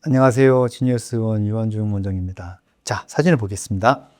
안녕하세요. 지니어스원 유한중 원장입니다. 자, 사진을 보겠습니다.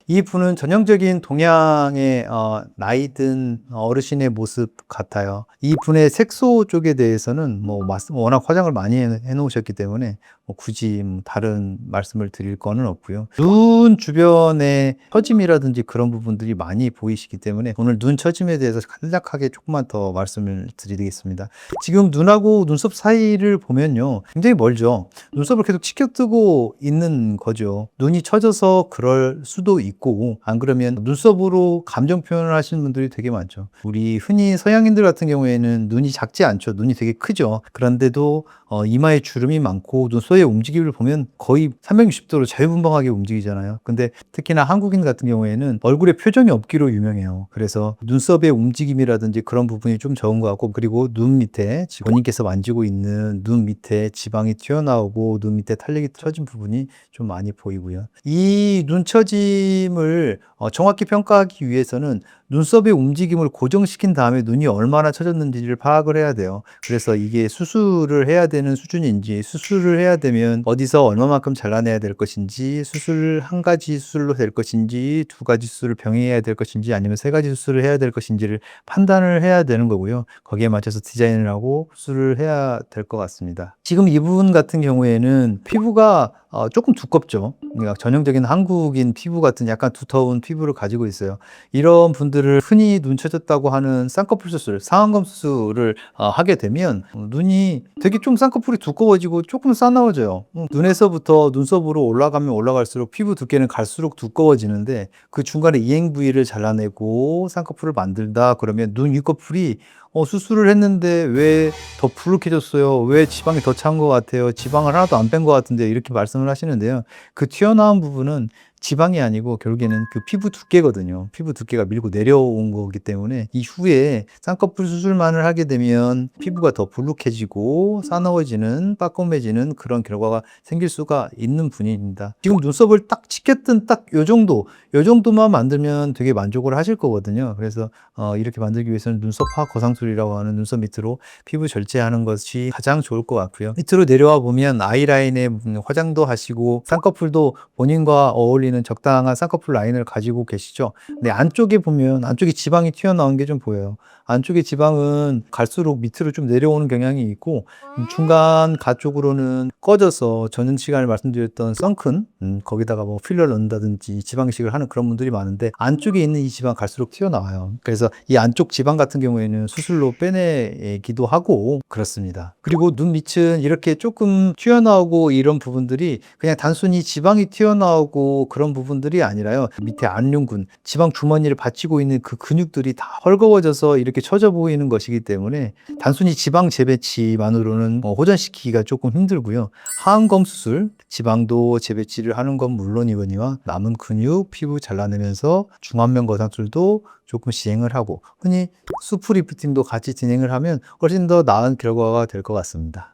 이 분은 전형적인 동양의 나이 든 어르신의 모습 같아요. 이 분의 색소 쪽에 대해서는 워낙 화장을 많이 해놓으셨기 때문에 굳이 다른 말씀을 드릴 거는 없고요. 눈 주변에 처짐이라든지 그런 부분들이 많이 보이시기 때문에 오늘 눈 처짐에 대해서 간략하게 조금만 더 말씀을 드리겠습니다. 지금 눈하고 눈썹 사이를 보면요, 굉장히 멀죠. 눈썹을 계속 치켜뜨고 있는 거죠. 눈이 처져서 그럴 수도 있고, 안 그러면 눈썹으로 감정 표현을 하시는 분들이 되게 많죠. 우리 흔히 서양인들 같은 경우에는 눈이 작지 않죠. 눈이 되게 크죠. 그런데도 이마에 주름이 많고 눈썹의 움직임을 보면 거의 360도로 자유분방하게 움직이잖아요. 근데 특히나 한국인 같은 경우에는 얼굴에 표정이 없기로 유명해요. 그래서 눈썹의 움직임이라든지 그런 부분이 좀 적은 것 같고, 그리고 눈 밑에 본인께서 만지고 있는 눈 밑에 지방이 튀어나오고 눈 밑에 탄력이 처진 부분이 좀 많이 보이고요. 이 눈 처짐을 정확히 평가하기 위해서는 눈썹의 움직임을 고정시킨 다음에 눈이 얼마나 처졌는지를 파악을 해야 돼요. 그래서 이게 수술을 해야 되는 수준인지, 수술을 해야 되면 어디서 얼마만큼 잘라내야 될 것인지, 수술 한 가지 수술로 될 것인지, 두 가지 수술을 병행해야 될 것인지, 아니면 세 가지 수술을 해야 될 것인지를 판단을 해야 되는 거고요. 거기에 맞춰서 디자인을 하고 수술을 해야 될 것 같습니다. 지금 이 부분 같은 경우에는 피부가 조금 두껍죠. 그러니까 전형적인 한국인 피부 같은 약간 두터운 피부를 가지고 있어요. 이런 분들을 흔히 눈 처졌다고 하는 쌍꺼풀 수술, 상안검 수술을 하게 되면 눈이 되게 좀 쌍꺼풀이 두꺼워지고 조금 싸나워져요. 눈에서부터 눈썹으로 올라가면 올라갈수록 피부 두께는 갈수록 두꺼워지는데, 그 중간에 이행 부위를 잘라내고 쌍꺼풀을 만들다 그러면 눈 윗꺼풀이 수술을 했는데 왜 더 불룩해졌어요? 왜 지방이 더 찬 것 같아요? 지방을 하나도 안 뺀 것 같은데, 이렇게 말씀을 하시는데요. 그 튀어나온 부분은 지방이 아니고 결국에는 그 피부 두께거든요. 피부 두께가 밀고 내려온 거기 때문에 이후에 쌍꺼풀 수술만을 하게 되면 피부가 더 불룩해지고 싸나워지는, 빠꼼해지는 그런 결과가 생길 수가 있는 분입니다. 지금 눈썹을 딱 치켰던 딱 요 정도만 만들면 되게 만족을 하실 거거든요. 그래서 이렇게 만들기 위해서는 눈썹화 거상술이라고 하는 눈썹 밑으로 피부 절제하는 것이 가장 좋을 것 같고요. 밑으로 내려와 보면 아이라인에 화장도 하시고 쌍꺼풀도 본인과 어울리는 적당한 쌍꺼풀 라인을 가지고 계시죠. 근데 안쪽에 보면 안쪽에 지방이 튀어나온 게 좀 보여요. 안쪽에 지방은 갈수록 밑으로 좀 내려오는 경향이 있고, 중간 가 쪽으로는 꺼져서 전 시간에 말씀드렸던 선큰 거기다가 필러를 넣는다든지 지방 이식을 하는 그런 분들이 많은데, 안쪽에 있는 이 지방 갈수록 튀어나와요. 그래서 이 안쪽 지방 같은 경우에는 수술로 빼내기도 하고 그렇습니다. 그리고 눈 밑은 이렇게 조금 튀어나오고 이런 부분들이 그냥 단순히 지방이 튀어나오고 그런 부분들이 아니라요. 밑에 안륜근, 지방 주머니를 받치고 있는 그 근육들이 다 헐거워져서 이렇게 처져 보이는 것이기 때문에 단순히 지방 재배치만으로는 호전시키기가 조금 힘들고요. 하안검 수술, 지방도 재배치를 하는 건 물론이거니와 남은 근육, 피부 잘라내면서 중안면 거상술도 조금 시행을 하고, 흔히 수프 리프팅도 같이 진행을 하면 훨씬 더 나은 결과가 될 것 같습니다.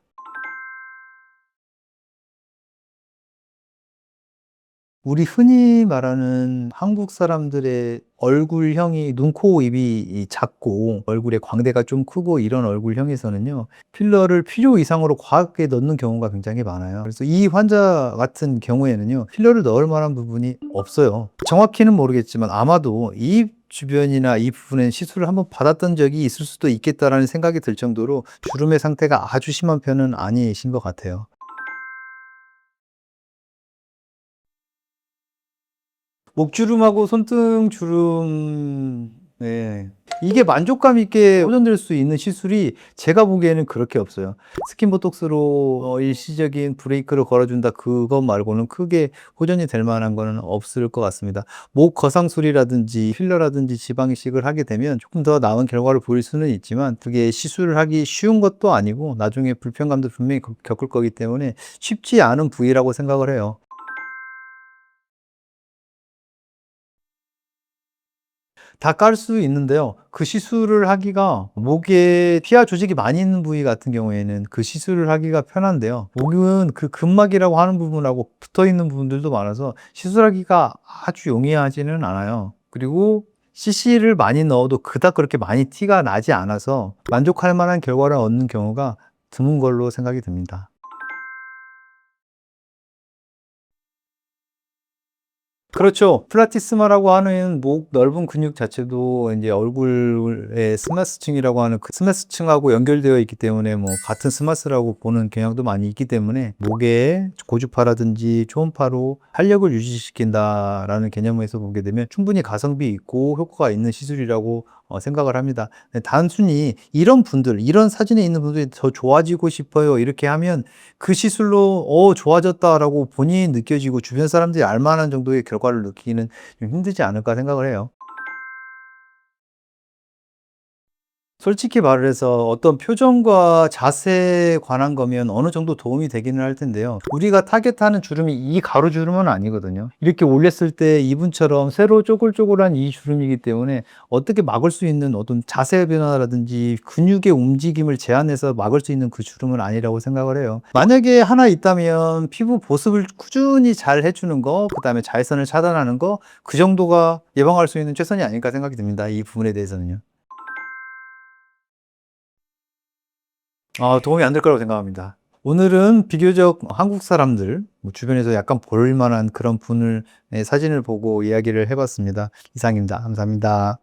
우리 흔히 말하는 한국 사람들의 얼굴형이 눈, 코, 입이 작고 얼굴에 광대가 좀 크고 이런 얼굴형에서는요, 필러를 필요 이상으로 과하게 넣는 경우가 굉장히 많아요. 그래서 이 환자 같은 경우에는요, 필러를 넣을 만한 부분이 없어요. 정확히는 모르겠지만 아마도 입 주변이나 이 부분에 시술을 한번 받았던 적이 있을 수도 있겠다라는 생각이 들 정도로 주름의 상태가 아주 심한 편은 아니신 것 같아요. 목주름하고 손등 주름, 네. 이게 만족감 있게 호전될 수 있는 시술이 제가 보기에는 그렇게 없어요. 스킨 보톡스로 일시적인 브레이크를 걸어준다, 그것 말고는 크게 호전이 될 만한 거는 없을 것 같습니다. 목 거상술이라든지 필러라든지 지방 이식을 하게 되면 조금 더 나은 결과를 보일 수는 있지만, 그게 시술을 하기 쉬운 것도 아니고 나중에 불편감도 분명히 겪을 거기 때문에 쉽지 않은 부위라고 생각을 해요. 다 깔 수 있는데요. 그 시술을 하기가, 목에 피하 조직이 많이 있는 부위 같은 경우에는 그 시술을 하기가 편한데요. 목은 그 근막이라고 하는 부분하고 붙어 있는 부분들도 많아서 시술하기가 아주 용이하지는 않아요. 그리고 CC를 많이 넣어도 그닥 그렇게 많이 티가 나지 않아서 만족할 만한 결과를 얻는 경우가 드문 걸로 생각이 듭니다. 그렇죠. 플라티스마라고 하는 목 넓은 근육 자체도 이제 얼굴의 스마스층이라고 하는 그 스마스층하고 연결되어 있기 때문에 뭐 같은 스마스라고 보는 경향도 많이 있기 때문에 목에 고주파라든지 초음파로 활력을 유지시킨다라는 개념에서 보게 되면 충분히 가성비 있고 효과가 있는 시술이라고 생각을 합니다. 단순히 이런 분들, 이런 사진에 있는 분들이 더 좋아지고 싶어요. 이렇게 하면 그 시술로 좋아졌다라고 본인이 느껴지고 주변 사람들이 알 만한 정도의 결과를 느끼기는 좀 힘들지 않을까 생각을 해요. 솔직히 말을 해서 어떤 표정과 자세에 관한 거면 어느 정도 도움이 되기는 할 텐데요. 우리가 타겟하는 주름이 이 가로주름은 아니거든요. 이렇게 올렸을 때 이분처럼 세로 쪼글쪼글한 이 주름이기 때문에 어떻게 막을 수 있는 어떤 자세 변화라든지 근육의 움직임을 제한해서 막을 수 있는 그 주름은 아니라고 생각을 해요. 만약에 하나 있다면 피부 보습을 꾸준히 잘 해주는 거, 그 다음에 자외선을 차단하는 거, 그 정도가 예방할 수 있는 최선이 아닐까 생각이 듭니다. 이 부분에 대해서는요. 도움이 안 될 거라고 생각합니다. 오늘은 비교적 한국 사람들, 뭐 주변에서 약간 볼 만한 그런 분을, 사진을 보고 이야기를 해봤습니다. 이상입니다. 감사합니다.